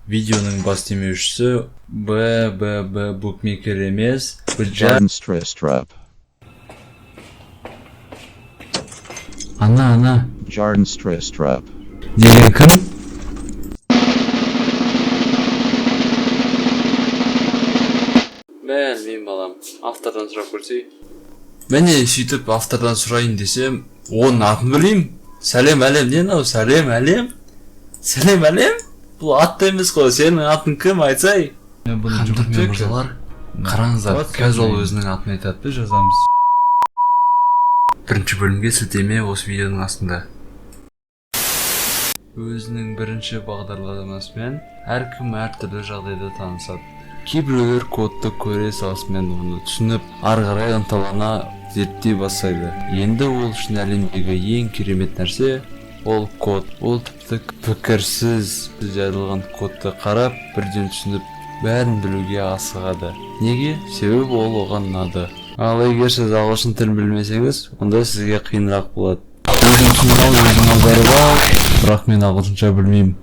Видеоның бас демеушісі BBB букмекер емес, Jordan Strap. Ана. Jordan Strap. Деген кім? Мен балам, автордан сұрап көрсей. Міне сөйтіп автордан сұрайын десем, оның атын білейм. Сәлем әлем, не нау? Сәлем әлем? Сәлем әлем? Бұл атты емес қой, сенің атың кім айтсай? Қандырмен мырзалар, қараңыздар, қазір ол өзінің атын айтады, жазамыз. Бірінші бөлімге сілтеме осы видеоның астында. Өзінің бірінші бағдарламасымен әркім әртүрлі жағдайда танысады. Кейбіреулер кодты көре салысымен оны түсініп, ары қарай ынталана зерттей бастайды. Енді ол үшін әлемдегі ең керемет нәрсе ол код. Ол тіпті пікірсіз жазылған кодты қарап, бірден түсініп, бәрін білуге асығады. Неге? Себебі ол оған ұнады. Ал егер сіз ағылшын тілін білмесеңіз, онда сізге қиынырақ болады. Өзің түсініп ал, өзің аударып ал, бірақ мен ағылшынша білмеймін.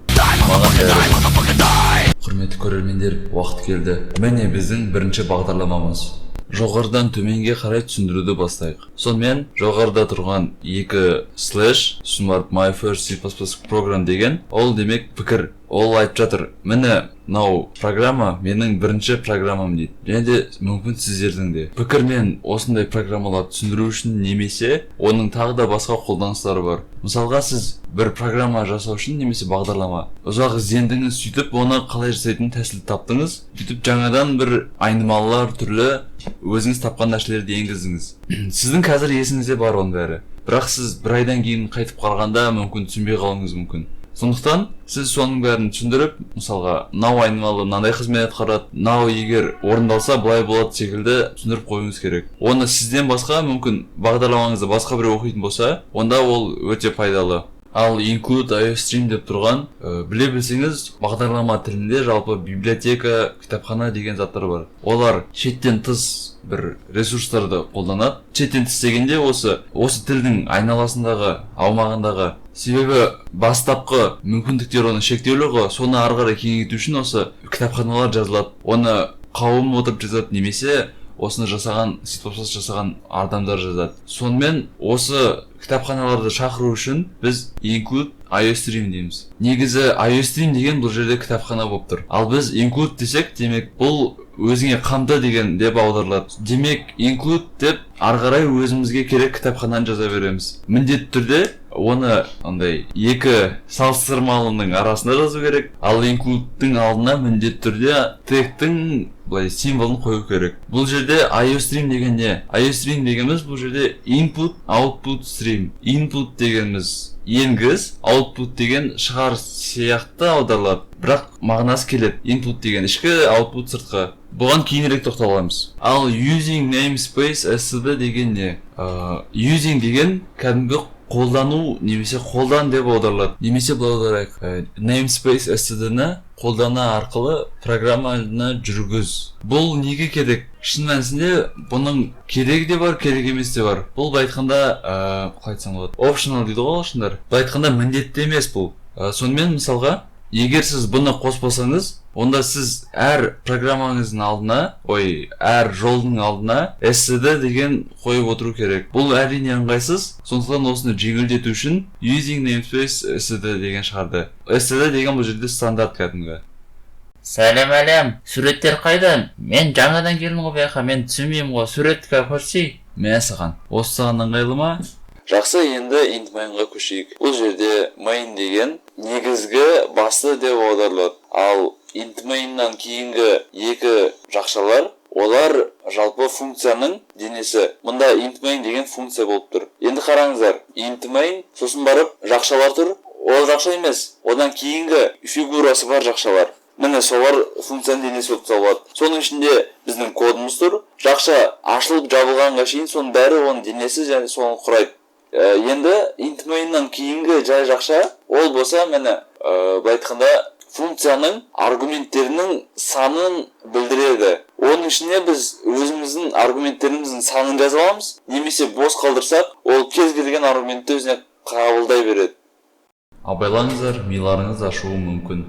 Құрметті көрермендер, уақыт келді. Міне біздің бірінші бағдарламамыз. Жоғарыдан төменге қарай түсіндіруді бастайық. Сонымен жоғарыда тұрған 2 слэш, сосын барып my first C++ program деген, ол демек пікір. Ол айтып жатыр, міне мынау программа менің бірінші программам дейді. Және де мүмкін сіздердің де. Пікір мен осындай программаларды түсіндіру үшін немесе оның тағы да басқа қолданыстары бар. Мысалға сіз бір программа жасау үшін немесе бағдарлама ұзақ іздендіңіз, сөйтіп оны қалай жасайтын тәсіл таптыңыз, сөйтіп жаңадан бір айнымалылар түрлі өзіңіз тапқан нәрселерді енгіздіңіз. Сіздің қазір есіңізде бар оның бәрі. Бірақ сіз бір айдан кейін қайтып қарағанда мүмкін түсінбей қалуыңыз мүмкін. Сондықтан сіз соның бәрін түсіндіріп, мысалға, мынау айнымалы мынандай қызмет атқарады, мынау егер орындалса былай болады секілді түсіндіріп қоюыңыз керек. Оны сізден басқа мүмкін бағдарламаңызды басқа біреу оқитын болса, онда ол өте пайдалы. Ал include iostream деп тұрған, біле білсеңіз, бағдарлама тілінде жалпы библиотека, кітапхана деген заттар бар. Олар шеттен тыс бір ресурстарды қолданады. Шеттен тыс дегенде осы тілдің айналасындағы, аумағындағы. Себебі бастапқы мүмкіндіктер оны шектеулі ғой, соны ары қарай кеңейту үшін осы кітапханалар жазылады. Оны қауым отырып жазады, немесе осыны жасаған, жасаған адамдар жазады. Сонымен осы кітапханаларды шақыру үшін біз include iostream дейміз. Негізі iostream деген бұл жерде кітапхана болып тұр. Ал біз include десек, демек бұл өзіңе қамды деген деп аударылады. Демек include деп ары қарай өзімізге керек кітапхананы жаза береміз. Міндетті түрде оны андай 2 салыстырмалының арасында жазу керек. Ал include'тың алдына міндетті түрде тегтің былай символын қою керек. Бұл жерде iostream деген не? iostream дегеніміз бұл жерде input, output, stream. Input дегеніміз енгіз, output деген шығар сияқты аударылады. Бірақ мағынасы келеді. Input деген ішкі, output сыртқы. Бұған кейінірек тоқталамыз. Ал using namespace std деген не? Using деген кәдімгі қолдану немесе қолдан деп аударылады. Немесе былай аударайық. Namespace std-ні қолдана арқылы программаны жүргіз. Бұл неге керек? Шын мәнісінде бұның керегі де бар, керек емес те бар. Бұл айтқанда, қалай айтсам болады? Optional дейді ғой ағылшындар. Бұл айтқанда міндетті емес бұл. Сонымен мысалға, егер сіз бұны қоспасаңыз, онда сіз әр программаңыздың алдына, әр жолдың алдына std деген қойып отыру керек. Бұл әрине ыңғайсыз, сондықтан осыны жеңілдету үшін using namespace std деген шығарды. std деген бұл жерде стандарт кәдімгі. Сәлем әлем, суреттер қайдан? Мен жаңадан келдім ғой бияққа, мен түсінбеймін ғой, суретке көрсей. Мә саған, осы саған ыңғайлы ма? Жақсы, енді int mainға көшейік. Бұл жерде main деген негізгі басты деп аударылады. Ал int mainнан кейінгі 2 жақшалар, олар жалпы функцияның денесі. Мұнда int main деген функция болып тұр. Енді қараңыздар, int main, сосын барып жақшалар тұр. Ол жақша емес, одан кейінгі фигурасы бар жақшалар. Міне солар функцияның денесі болып табылады. Соның ішінде біздің кодымыз тұр. Жақша ашылып жабылғанға шейін соның бәрі оның денесі және соны құрайды. Енді int mainнан кейінгі жай жақша, ол болса міне былай айтқанда функцияның аргументтерінің санын білдіреді. Оның ішіне біз өзіміздің аргументтеріміздің санын жаза аламыз, немесе бос қалдырсақ, ол кез келген аргументті өзіне қабылдай береді. Абайлаңыздар, миларыңыз ашуы мүмкін.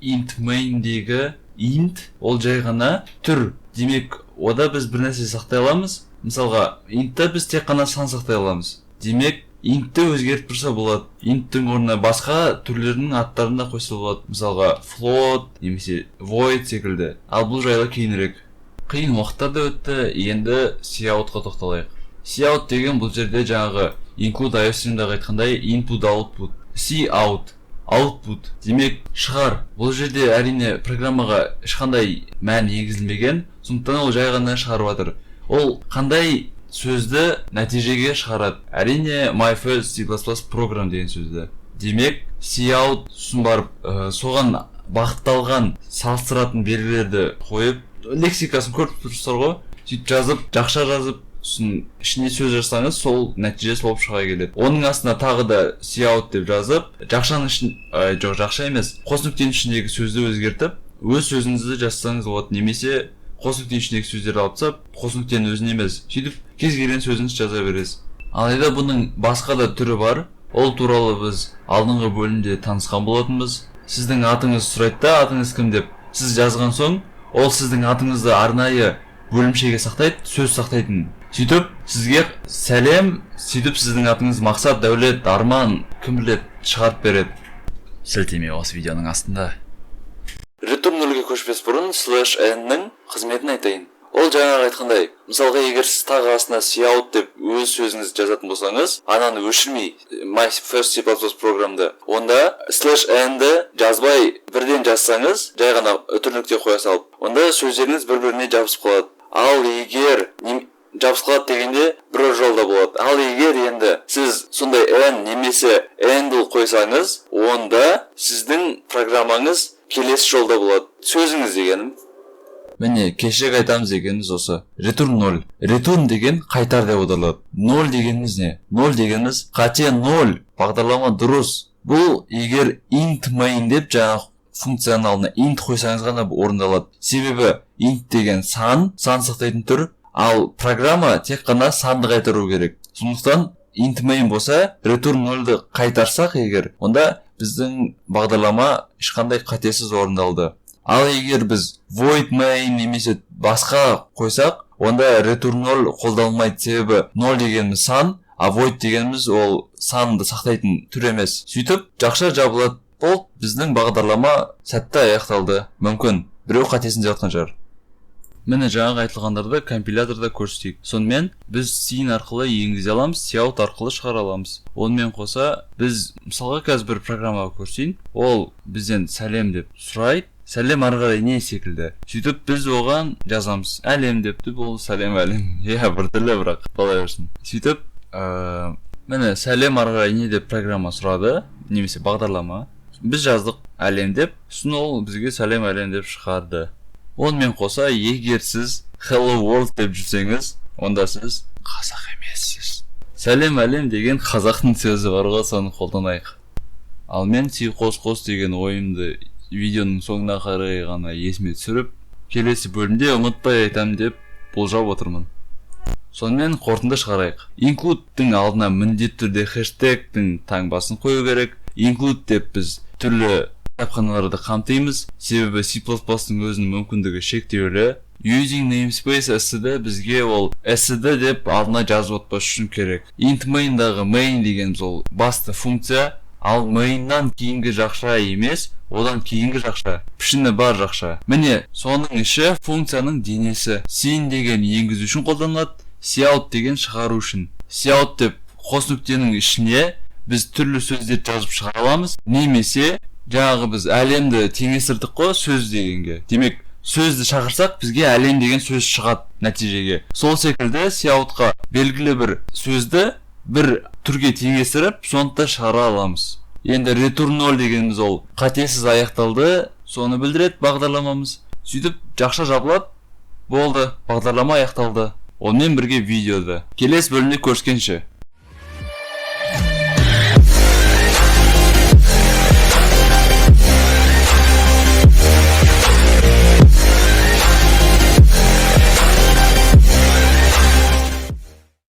int main'дегі int ол жай ғана түр. Демек, ода біз бір нәрсе сақтай аламыз. Мысалға, int'та біз тек қана сан сақтай аламыз. Демек, int'ті өзгертіп тұрса болады. Int'тің орнына басқа түрлерінің аттарын да қойса болады. Мысалға, float немесе void секілді. Ал бұл жайлы кейінірек. Қиын уақыттар да өтті, енді coutқа тоқталайық. Cout деген бұл жерде жаңағы include iOS-ындағы айтқандай input output. Cout output демек шығар. Бұл жерде әрине программаға ешқандай мән егізілмеген, сондықтан ол жай ғана шығарып жатыр. Ол қандай сөзді нәтижеге шығарады? Әрине my first C++ program деген сөзді. Демек cout сосын барып соған бағытталған салыстыратын белгілерді қойып, лексикасын көріп тұрсыздар ғой. Сөйтіп жазып, жақша жазып, сосын ішіне сөз жазсаңыз, сол нәтижесі болып шыға келеді. Оның астына тағы да cout деп жазып, жақшаның ішін, жоқ, жақша емес, қос нүктенің ішіндегі сөзді өзгертіп, өз сөзіңізді жазсаңыз болады, немесе қос нүктенің ішіндегі сөздерді алып тастап, қос нүктенің өзін емес, сөйтіп кез келген сөзіңізді жаза бересіз. Алайда бұның басқа да түрі бар. Ол туралы біз алдыңғы бөлімде танысқан болатынбыз. Сіздің атыңыз сұрайды да, атыңыз кім деп. Сіз жазған соң, ол сіздің атыңызды арнайы бөлімшеге сақтайды, сөз сақтайтын. Сөйтіп сізге сәлем, сөйтіп сіздің атыңыз Мақсат, Дәулет, Арман, кім білет шығарып береді. Сілтеме осы видеоның астында. Return нөлге көшпес бұрын /n-нің қызметін айтайын. Ол жаңағы айтқандай, мысалға егер сіз тағы астына cout деп өз сөзіңізді жазатын болсаңыз, ананы өшірмей my first C++ програмды, онда /n-ді жазбай бірден жазсаңыз, жай ғана үтір нүкте қоя салып, онда сөздеріңіз бір-біріне жабысып қалады. Ал егер жабысып қалады дегенде бір жолда болады. Ал егер енді сіз сондай n немесе handle қойсаңыз, онда сіздің программаңыз келесі жолда болады. Сөзіңіз дегенім. Міне, кешірек айтамыз дегеніміз осы. Return 0. Return деген қайтар деп аударылады. 0 дегеніміз не? 0 дегеніміз қате 0. Бағдарлама дұрыс. Бұл егер int main деп жаңағы функцияның алдына int қойсаңыз ғана орындалады. Себебі int деген сан сақтайтын түр, ал программа тек қана санды қайтару керек. Сондықтан int main болса, return 0-ды қайтарсақ егер, онда біздің бағдарлама ешқандай қатесіз орындалды. Ал егер біз void main немесе басқа қойсақ, онда return 0 қолданылмайды. Себебі 0 дегеніміз сан, а void дегеніміз ол санды сақтайтын түр емес. Сөйтіп, жақша жабылады. Бұл біздің бағдарлама сәтті аяқталды. Мүмкін біреу қатесін жатқан шығар. Міне жаңағы айтылғандарды компиляторда көрсетейік. Сонымен біз scene арқылы енгізе аламыз, cout арқылы шығара аламыз. Онымен қоса біз мысалға қазір бір программаға көрсейін. Ол бізден сәлем деп сұрайды. Сәлем ары қарай не секілді. Сөйтіп біз оған жазамыз. Әлем депті, бұл сәлем әлем. Біртүрлі бірақ қалай берсін. Сөйтіп, міне сәлем ары қарай не деп программа сұрады, немесе бағдарлама. Біз жаздық әлем деп, сосын ол бізге сәлем әлем деп шығарды. Онымен қоса, егер сіз hello world деп жүрсеңіз, онда сіз қазақ емессіз. Сәлем әлем деген қазақтың сөзі бар ғой, соны қолданайық. Ал мен қос деген ойымды видеоның соңына қарай ғана есіме түсіріп, келесі бөлімде ұмытпай айтам деп болжап отырмын. Сонымен қорытынды шығарайық. Include-тің алдына міндетті түрде хэштегтің таңбасын қою керек. Include деп біз түрлі кітапханаларды қамтимыз, себебі C++-ның өзінің мүмкіндігі шектеулі. Using namespace std бізге ол std деп алдына жазып отпас үшін керек. Int main-дағы main дегеніміз ол басты функция, ал main-нан кейінгі жақша емес, одан кейінгі жақша, пішіні бар жақша. Міне, соның іші функцияның денесі. Scene деген енгізу үшін қолданылады, cout деген шығару үшін. Cout деп қос нүктенің ішіне біз түрлі сөздер жазып шығара аламыз, немесе жаңағы біз әлемді теңестірдік қой сөз дегенге. Демек, сөзді шақырсақ, бізге әлем деген сөз шығады нәтижеге. Сол секілді coutқа белгілі бір сөзді бір түрге теңестіріп, сонда шығара аламыз. Енді return 0 дегеніміз ол қатесіз аяқталды, соны білдіреді бағдарламамыз. Сөйтіп, жақша жабылады, болды, бағдарлама аяқталды. Онымен бірге видеода. Келесі бөлімде көріскенше.